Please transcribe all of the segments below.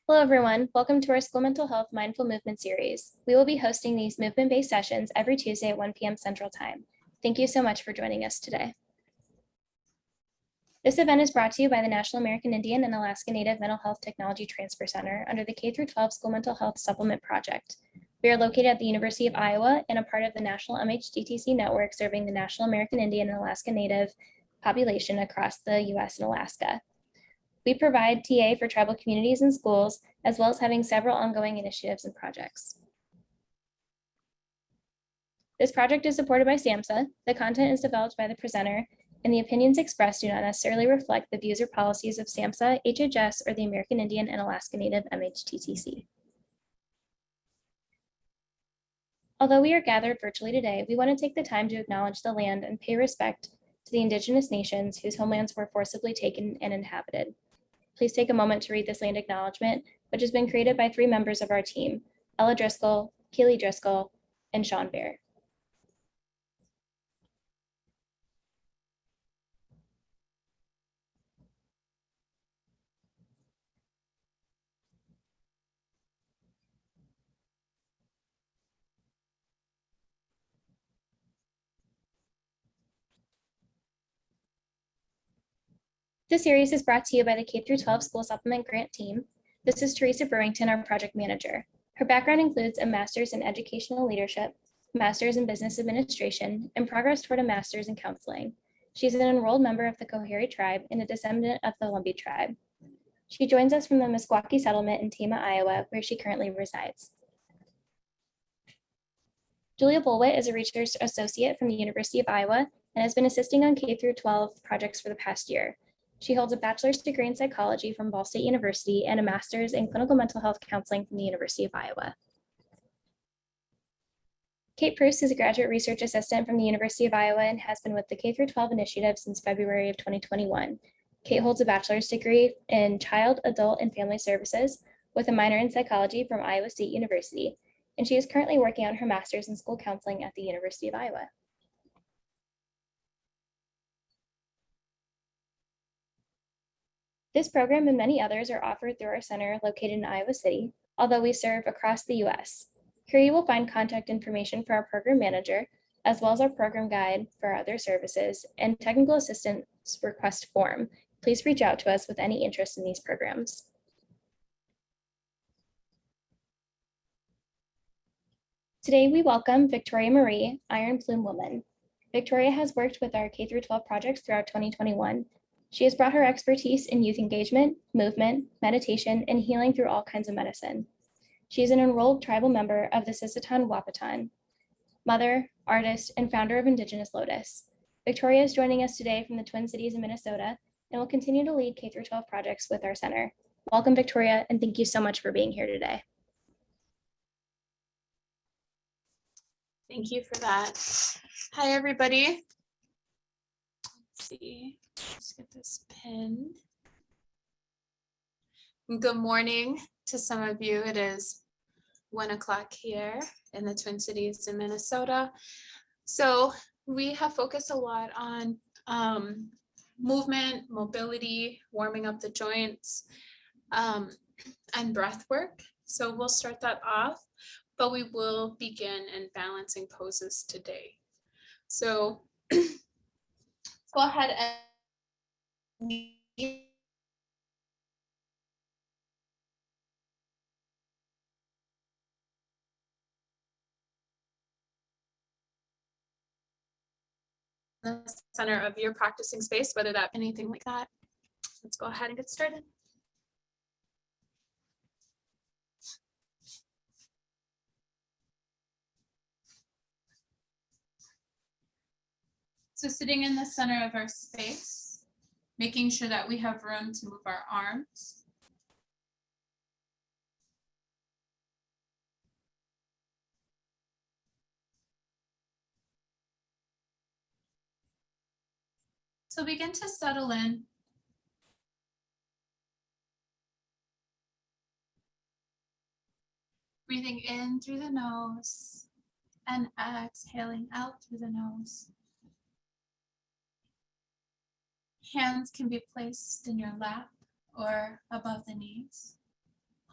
Hello, everyone. Welcome to our School Mental Health Mindful Movement series. We will be hosting these movement-based sessions every Tuesday at 1 p.m. Central Time. Thank you so much for joining us today. This event is brought to you by the National American Indian and Alaska Native Mental Health Technology Transfer Center under the K-12 School Mental Health Supplement Project. We are located at the University of Iowa and a part of the National MHDTC network serving the National American Indian and Alaska Native population across the U.S. and Alaska. We provide TA for tribal communities and schools, as well as having several ongoing initiatives and projects. This project is supported by SAMHSA. The content is developed by the presenter, and the opinions expressed do not necessarily reflect the views or policies of SAMHSA, HHS, or the American Indian and Alaska Native MHTTC. Although we are gathered virtually today, we want to take the time to acknowledge the land and pay respect to the Indigenous nations whose homelands were forcibly taken and inhabited. Please take a moment to read this land acknowledgement, which has been created by 3 members of our team, Ella Driscoll, Keely Driscoll, and Sean Bear. This series is brought to you by the K-12 School Supplement Grant Team. This is Teresa Burrington, our project manager. Her background includes a master's in educational leadership, master's in business administration, and progress toward a master's in counseling. She's an enrolled member of the Coharie tribe and a descendant of the Lumbee tribe. She joins us from the Meskwaki settlement in Tama, Iowa, where she currently resides. Julia Bulwitt is a research associate from the University of Iowa and has been assisting on K-12 projects for the past year. She holds a bachelor's degree in psychology from Ball State University and a master's in clinical mental health counseling from the University of Iowa. Kate Pruce is a graduate research assistant from the University of Iowa and has been with the K-12 initiative since February of 2021. Kate holds a bachelor's degree in child, adult, and family services with a minor in psychology from Iowa State University, and she is currently working on her master's in school counseling at the University of Iowa. This program and many others are offered through our center located in Iowa City, although we serve across the U.S. Here you will find contact information for our program manager, as well as our program guide for our other services and technical assistance request form. Please reach out to us with any interest in these programs. Today we welcome Victoria Marie, Iron Plume Woman. Victoria has worked with our K-12 projects throughout 2021. She has brought her expertise in youth engagement, movement, meditation, and healing through all kinds of medicine. She is an enrolled tribal member of the Sisseton Wahpeton, mother, artist, and founder of Indigenous Lotus. Victoria is joining us today from the Twin Cities in Minnesota and will continue to lead K-12 projects with our center. Welcome, Victoria, and thank you so much for being here today. Thank you for that. Hi, everybody. Let's see. Let's get this pinned. Good morning to some of you. It is 1 o'clock here in the Twin Cities in Minnesota. So we have focused a lot on movement, mobility, warming up the joints, and breath work. So we'll start that off, but we will begin in balancing poses today. So go ahead and the center of your practicing space, whether that be anything like that. Let's go ahead and get started. So sitting in the center of our space, making sure that we have room to move our arms. So begin to settle in. Breathing in through the nose and exhaling out through the nose. Hands can be placed in your lap or above the knees.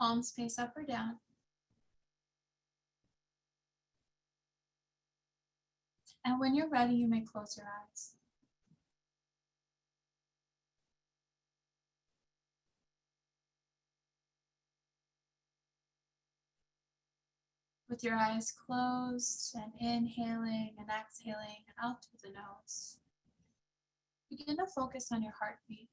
palms face up or down. And when you're ready, you may close your eyes. With your eyes closed and inhaling and exhaling out through the nose, begin to focus on your heartbeat.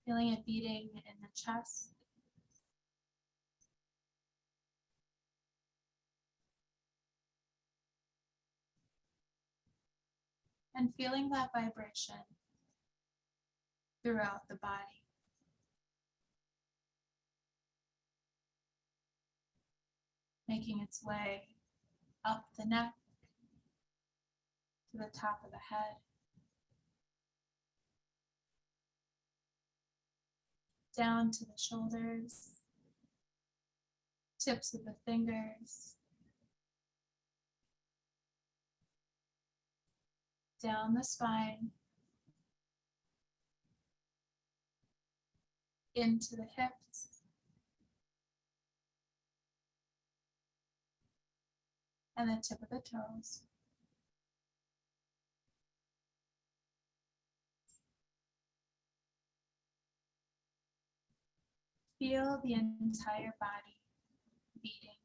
Feeling it beating in the chest. And feeling that vibration throughout the body. Making its way up the neck to the top of the head. Down to the shoulders, tips of the fingers, down the spine, into the hips, and the tip of the toes. Feel the entire body beating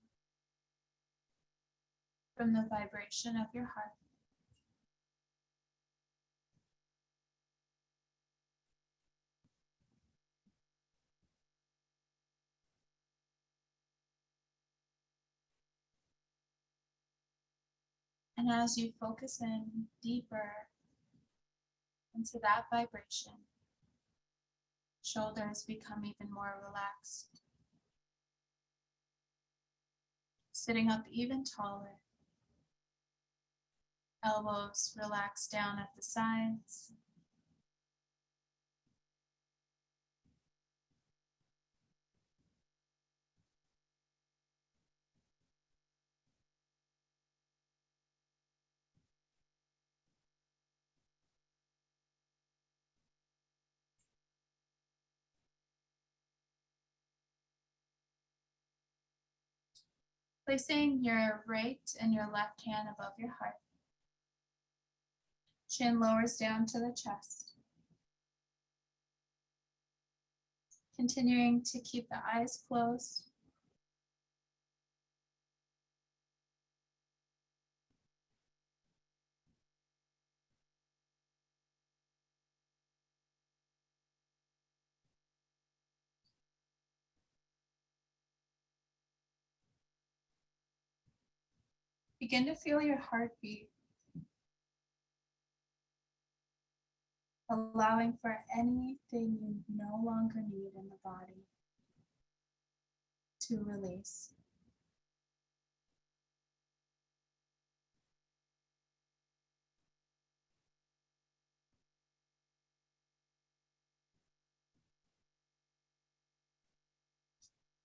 from the vibration of your heart. And as you focus in deeper into that vibration, shoulders become even more relaxed. Sitting up even taller. Elbows relax down at the sides. Placing your right and your left hand above your heart. Chin lowers down to the chest. Continuing to keep the eyes closed. Begin to feel your heartbeat, allowing for anything you no longer need in the body to release.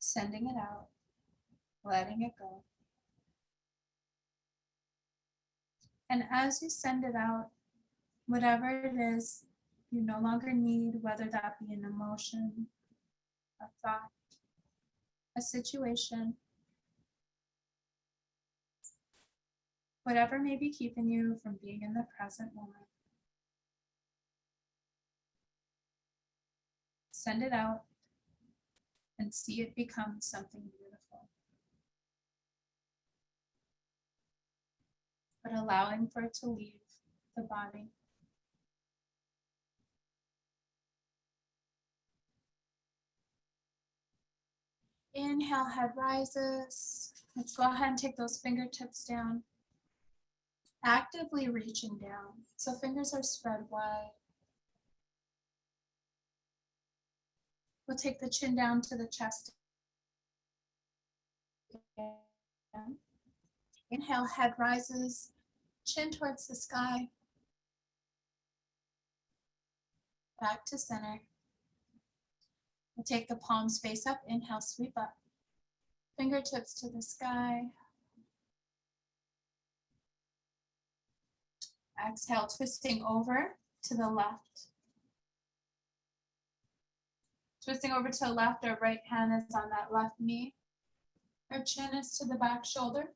Sending it out, letting it go. And as you send it out, whatever it is you no longer need, whether that be an emotion, a thought, a situation, whatever may be keeping you from being in the present moment, send it out and see it become something beautiful. But allowing for it to leave the body. Inhale, head rises. Let's go ahead and take those fingertips down. Actively reaching down, so fingers are spread wide. We'll take the chin down to the chest. Inhale, head rises, chin towards the sky. Back to center. We'll take the palms face up. Inhale, sweep up. Fingertips to the sky. Exhale, twisting over to the left. Twisting over to the left, our right hand is on that left knee. Our chin is to the back shoulder.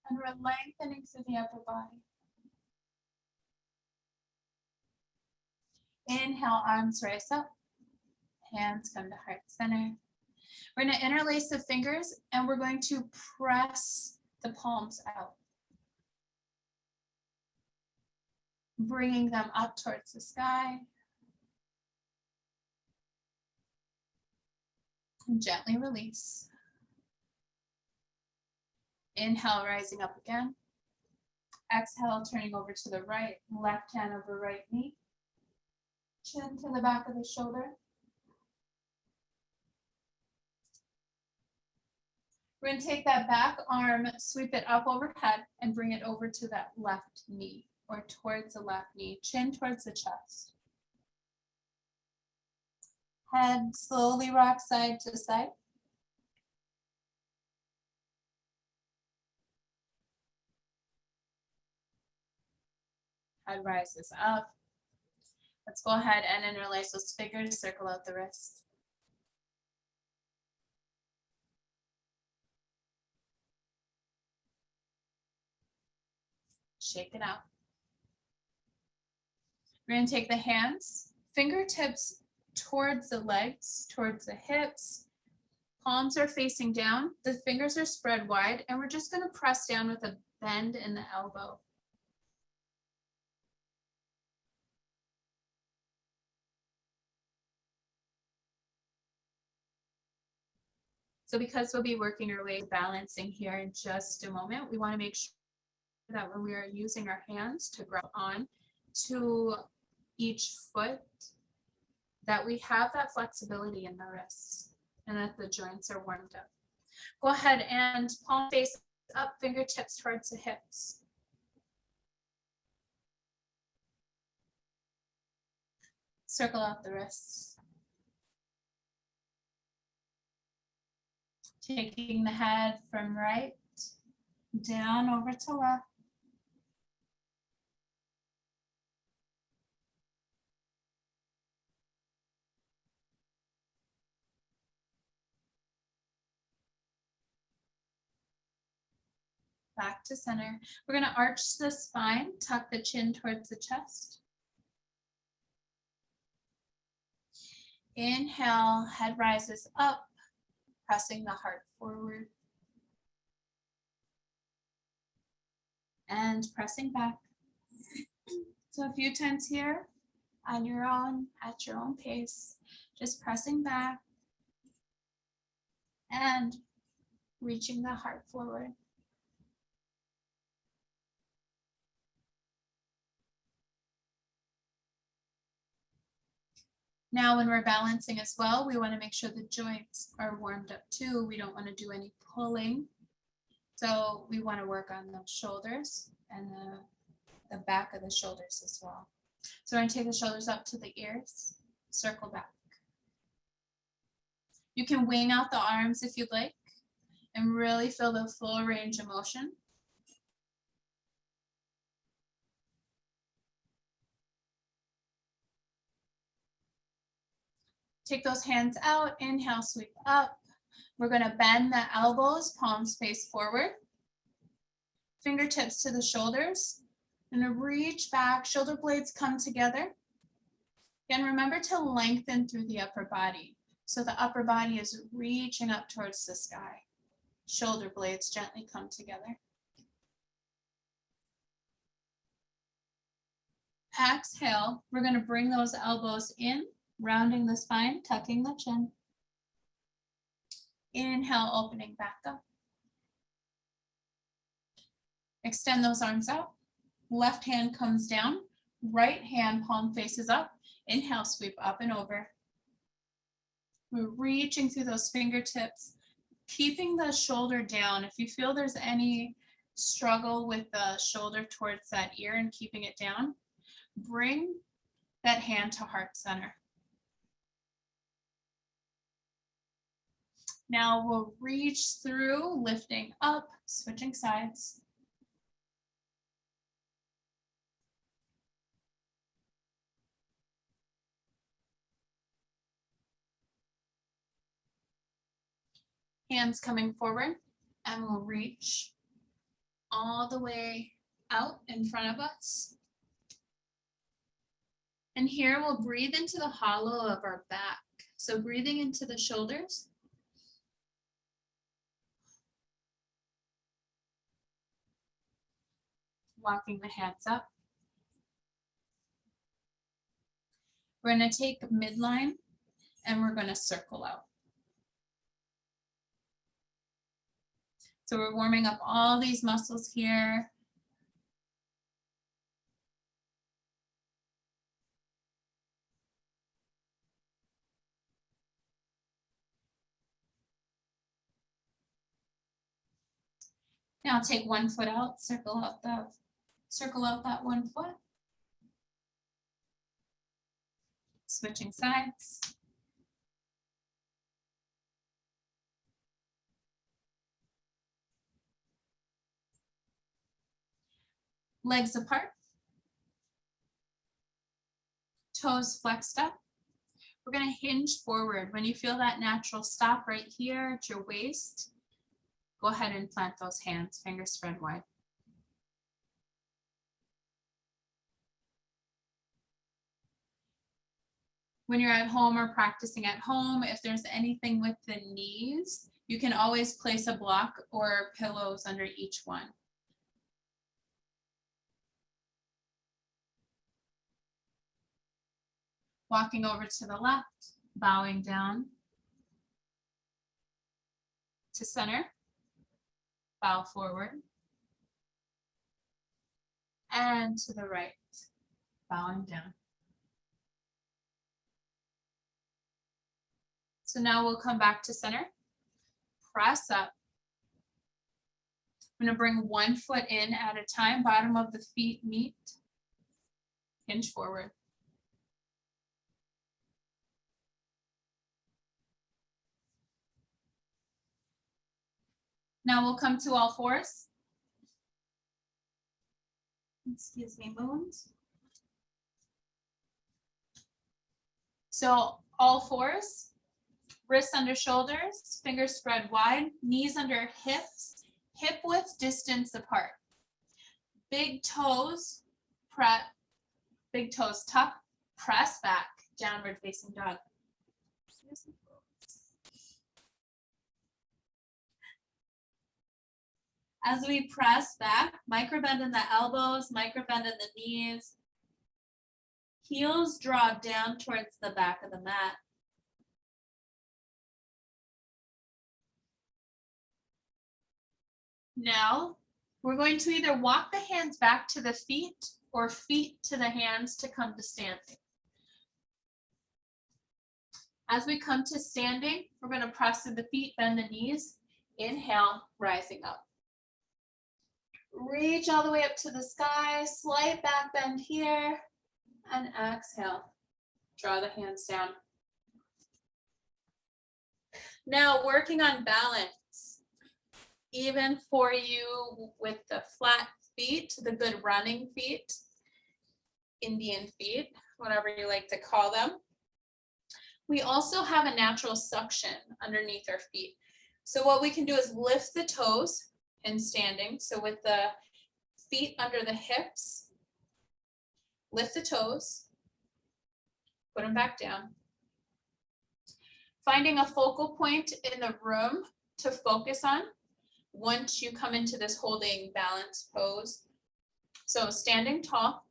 And we're lengthening through the upper body. Inhale, arms rise up. Hands come to heart center. We're going to interlace the fingers and we're going to press the palms out. Bringing them up towards the sky. And gently release. Inhale, rising up again. Exhale, turning over to the right, left hand over right knee. Chin to the back of the shoulder. We're going to take that back arm, sweep it up overhead, and bring it over to that left knee, or towards the left knee, chin towards the chest. Head slowly rock side to side. Head rises up. Let's go ahead and interlace those fingers, circle out the wrist. Shake it out. We're going to take the hands, fingertips towards the legs, towards the hips. Palms are facing down. The fingers are spread wide, and we're just going to press down with a bend in the elbow. So because we'll be working our way balancing here in just a moment, we want to make sure that when we are using our hands to grab on to each foot, that we have that flexibility in the wrists and that the joints are warmed up. Go ahead and palm face up, fingertips towards the hips. Circle out the wrists. Taking the head from right down over to left. Back to center. We're going to arch the spine, tuck the chin towards the chest. Inhale, head rises up, pressing the heart forward. And pressing back. So a few times here on your own, at your own pace, just pressing back and reaching the heart forward. Now, when we're balancing as well, we want to make sure the joints are warmed up too. We don't want to do any pulling. So we want to work on the shoulders and the back of the shoulders as well. So we're going to take the shoulders up to the ears, circle back. You can wing out the arms if you'd like and really feel the full range of motion. Take those hands out, inhale, sweep up. We're going to bend the elbows, palms face forward. Fingertips to the shoulders. And reach back, shoulder blades come together. Again, remember to lengthen through the upper body. So the upper body is reaching up towards the sky. Shoulder blades gently come together. Exhale, we're going to bring those elbows in. Rounding the spine, tucking the chin. Inhale, opening back up. Extend those arms out. Left hand comes down. Right hand, palm faces up. Inhale, sweep up and over. We're reaching through those fingertips, keeping the shoulder down. If you feel there's any struggle with the shoulder towards that ear and keeping it down, bring that hand to heart center. Now we'll reach through, lifting up, switching sides. Hands coming forward, and we'll reach all the way out in front of us. And here we'll breathe into the hollow of our back. So breathing into the shoulders. Walking the hands up. We're going to take midline and we're going to circle out. So we're warming up all these muscles here. Now take one foot out, circle out that one foot. Switching sides. Legs apart. Toes flexed up. We're going to hinge forward. When you feel that natural stop right here at your waist, go ahead and plant those hands, fingers spread wide. When you're at home or practicing at home, if there's anything with the knees, you can always place a block or pillows under each one. Walking over to the left, bowing down to center, bow forward, and to the right, bowing down. So now we'll come back to center, press up. I'm going to bring one foot in at a time, bottom of the feet meet, hinge forward. Now we'll come to all fours. Excuse me, moons. So all fours, wrists under shoulders, fingers spread wide, knees under hips, hip width distance apart. Big toes tuck, press back, downward facing dog. As we press back, micro bend in the elbows, micro bend in the knees. Heels draw down towards the back of the mat. Now, we're going to either walk the hands back to the feet or feet to the hands to come to standing. As we come to standing, we're going to press through the feet, bend the knees. Inhale, rising up. Reach all the way up to the sky, slight back bend here, and exhale. Draw the hands down. Now working on balance. Even for you with the flat feet, the good running feet, Indian feet, whatever you like to call them. We also have a natural suction underneath our feet. So what we can do is lift the toes in standing. So with the feet under the hips, lift the toes, put them back down. Finding a focal point in the room to focus on once you come into this holding balance pose. So standing tall,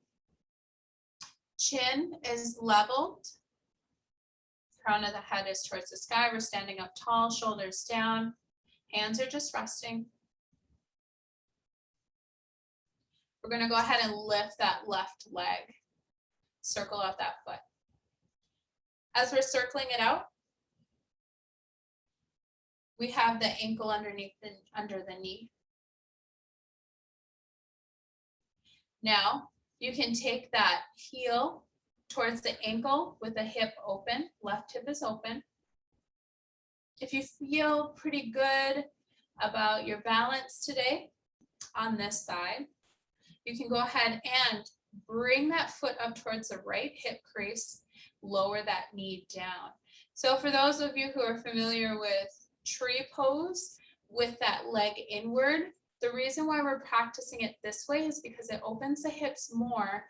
chin is leveled, crown of the head is towards the sky. We're standing up tall, shoulders down, hands are just resting. We're going to go ahead and lift that left leg, circle out that foot. As we're circling it out, we have the ankle under the knee. Now, you can take that heel towards the ankle with the hip open, left hip is open. If you feel pretty good about your balance today on this side, you can go ahead and bring that foot up towards the right hip crease, lower that knee down. So for those of you who are familiar with tree pose with that leg inward. The reason why we're practicing it this way is because it opens the hips more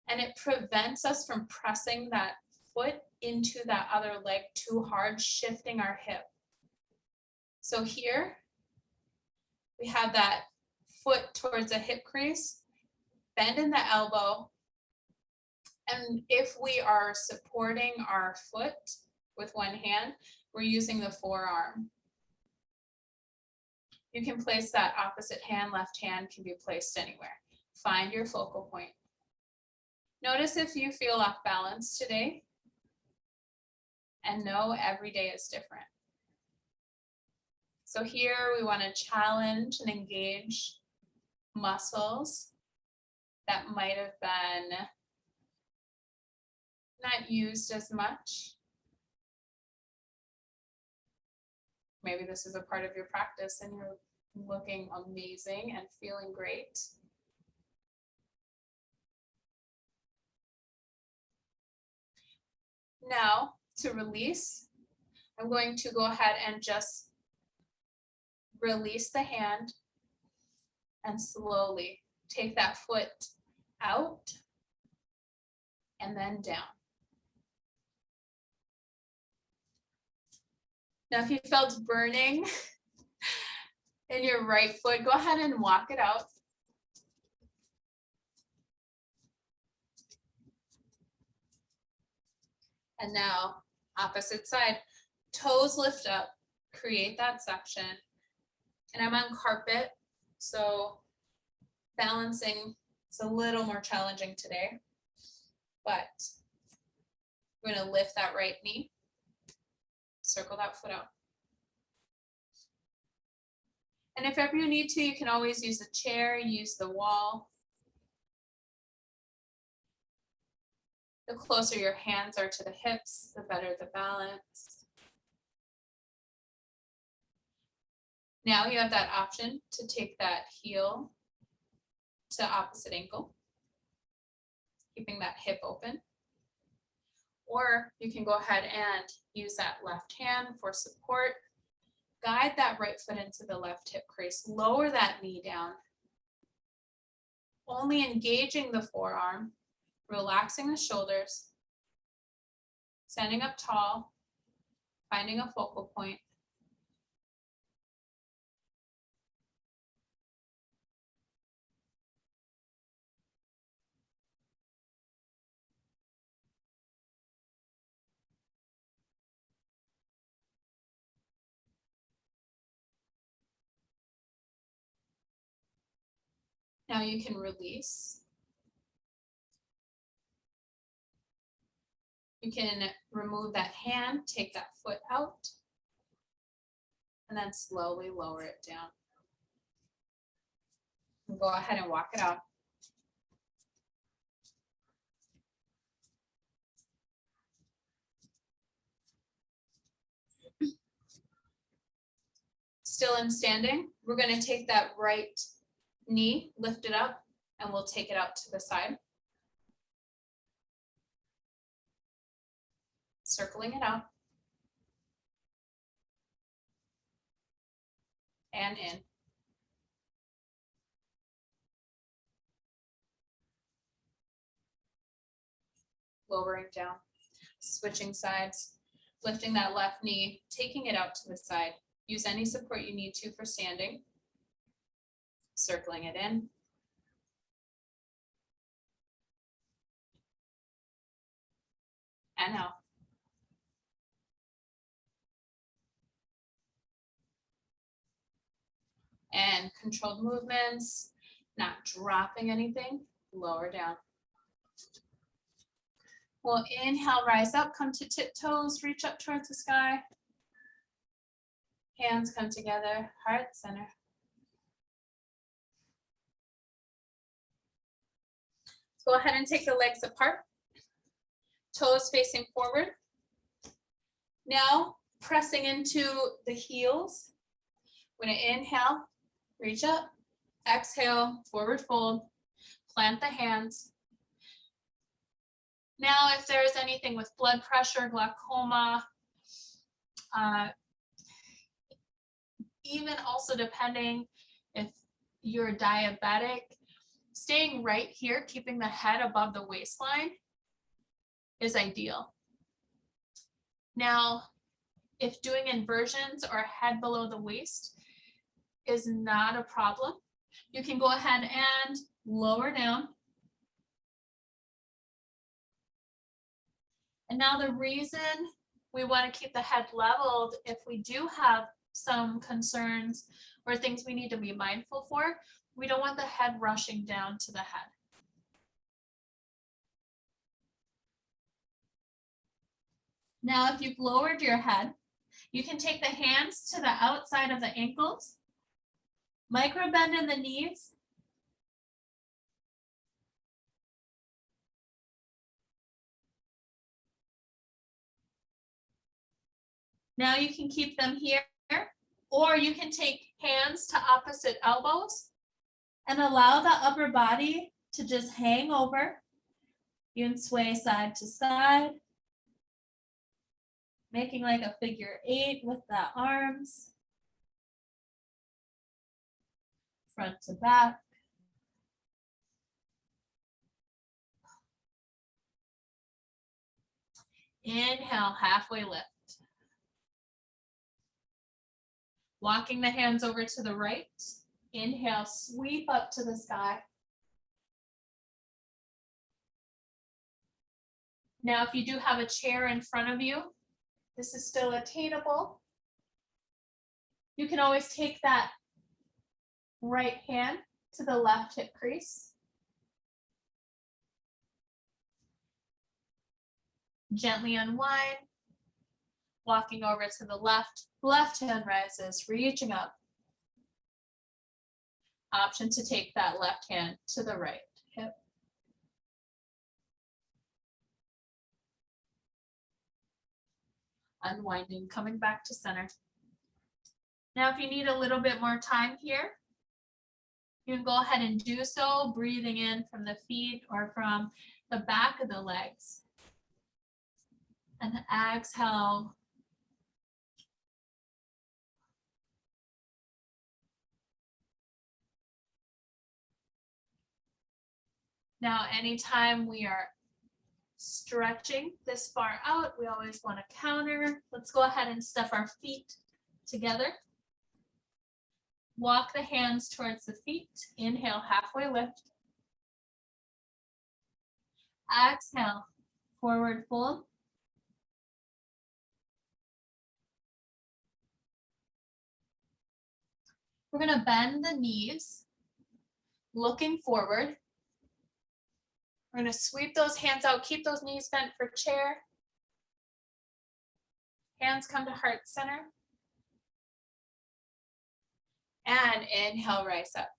and it prevents us from pressing that foot into that other leg too hard, shifting our hip. So here we have that foot towards the hip crease, bend in the elbow. And if we are supporting our foot with one hand, we're using the forearm. You can place that opposite hand, left hand can be placed anywhere. Find your focal point. Notice if you feel off balance today, and know every day is different. So here we want to challenge and engage muscles that might have been not used as much. Maybe this is a part of your practice and you're looking amazing and feeling great. Now, to release, I'm going to go ahead and just release the hand and slowly take that foot out and then down. Now, if you felt burning in your right foot, go ahead and walk it out. And now, opposite side, toes lift up, create that section. And I'm on carpet, so balancing is a little more challenging today, but we're gonna lift that right knee, circle that foot out. And if ever you need to, you can always use a chair, use the wall. The closer your hands are to the hips, the better the balance. Now you have that option to take that heel to opposite ankle, keeping that hip open. Or you can go ahead and use that left hand for support. Guide that right foot into the left hip crease. Lower that knee down. Only engaging the forearm, relaxing the shoulders, standing up tall, finding a focal point. Now you can release. You can remove that hand, take that foot out, and then slowly lower it down. And go ahead and walk it out. Still in standing, we're going to take that right knee, lift it up, and we'll take it out to the side. Circling it out. And in. Lowering down, switching sides, lifting that left knee, taking it out to the side. Use any support you need to for standing. Circling it in. And out. And controlled movements, not dropping anything, lower down. We'll inhale, rise up, come to tiptoes, reach up towards the sky. Hands come together, heart center. Go ahead and take the legs apart. Toes facing forward. Now pressing into the heels. We're going to inhale, reach up, exhale, forward fold, plant the hands. Now, if there's anything with blood pressure, glaucoma, even also depending if you're diabetic, staying right here, keeping the head above the waistline is ideal. Now, if doing inversions or head below the waist is not a problem, you can go ahead and lower down. And now the reason we want to keep the head leveled, if we do have some concerns or things we need to be mindful for, we don't want the head rushing down to the head. Now, if you've lowered your head, you can take the hands to the outside of the ankles, micro bend in the knees, now you can keep them here, or you can take hands to opposite elbows and allow the upper body to just hang over. You can sway side to side, making like a figure 8 with the arms, front to back. Inhale, halfway lift. Walking the hands over to the right. Inhale, sweep up to the sky. Now, if you do have a chair in front of you, this is still attainable. You can always take that right hand to the left hip crease. Gently unwind. Walking over to the left hand rises, reaching up. Option to take that left hand to the right hip. Unwinding, coming back to center. Now, if you need a little bit more time here, you can go ahead and do so, breathing in from the feet or from the back of the legs. And exhale. Now, anytime we are stretching this far out, we always want to counter. Let's go ahead and step our feet together. Walk the hands towards the feet. Inhale, halfway lift. Exhale, forward fold. We're going to bend the knees, looking forward. We're going to sweep those hands out, keep those knees bent for chair. Hands come to heart center. And inhale, rise up.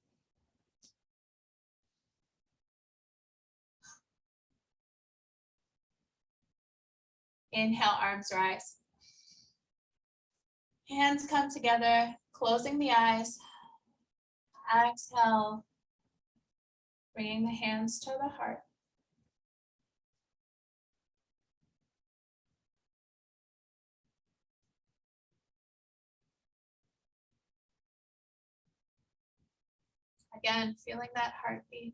Inhale, arms rise. Hands come together, closing the eyes. Exhale, bringing the hands to the heart. Again, feeling that heartbeat.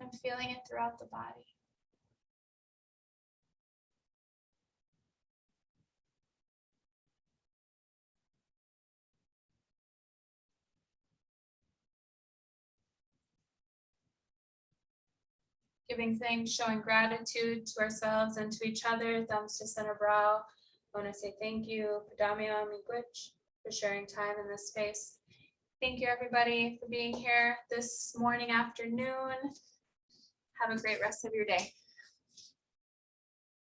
I'm feeling it throughout the body. Giving thanks, showing gratitude to ourselves and to each other. Thumbs to center brow. I want to say thank you, Padamia Miigwech, for sharing time in this space. Thank you, everybody, for being here this morning, afternoon. Have a great rest of your day.